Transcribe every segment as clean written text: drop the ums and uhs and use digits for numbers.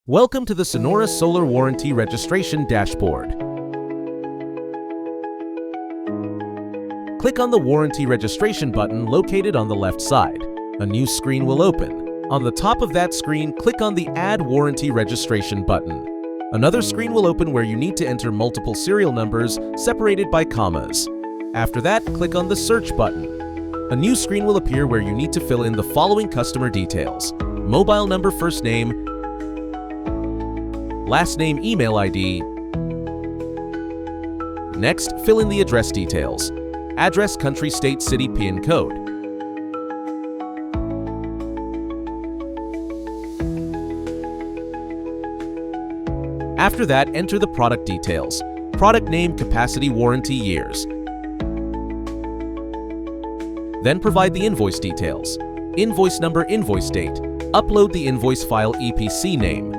Welcome to the Sunora Solar Warranty Registration Dashboard. Click on the Warranty Registration button located on the left side. A new screen will open. On the top of that screen, click on the Add Warranty Registration button. Another screen will open where you need to enter multiple serial numbers separated by commas. After that, click on the Search button. A new screen will appear where you need to fill in the following customer details: mobile number, first name, last name, email ID. Next, fill in the address details: address, country, state, city, PIN code. After that, enter the product details: product name, capacity, warranty, years. Then provide the invoice details: invoice number, invoice date. Upload the invoice file, EPC name.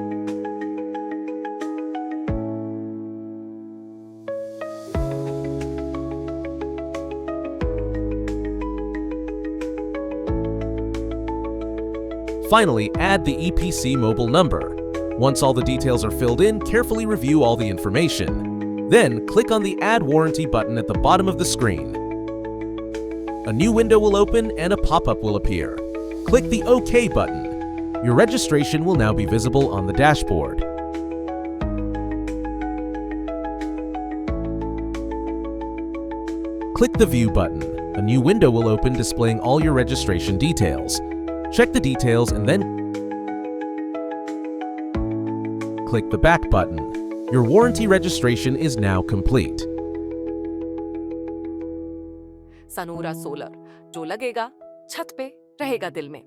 Finally, add the EPC mobile number. Once all the details are filled in, carefully review all the information. Then, click on the Add Warranty button at the bottom of the screen. A new window will open and a pop-up will appear. Click the OK button. Your registration will now be visible on the dashboard. Click the View button. A new window will open displaying all your registration details. Check the details and then click the Back button. Your warranty registration is now complete. Sunora Solar, जो लगेगा छत पे रहेगा दिल में।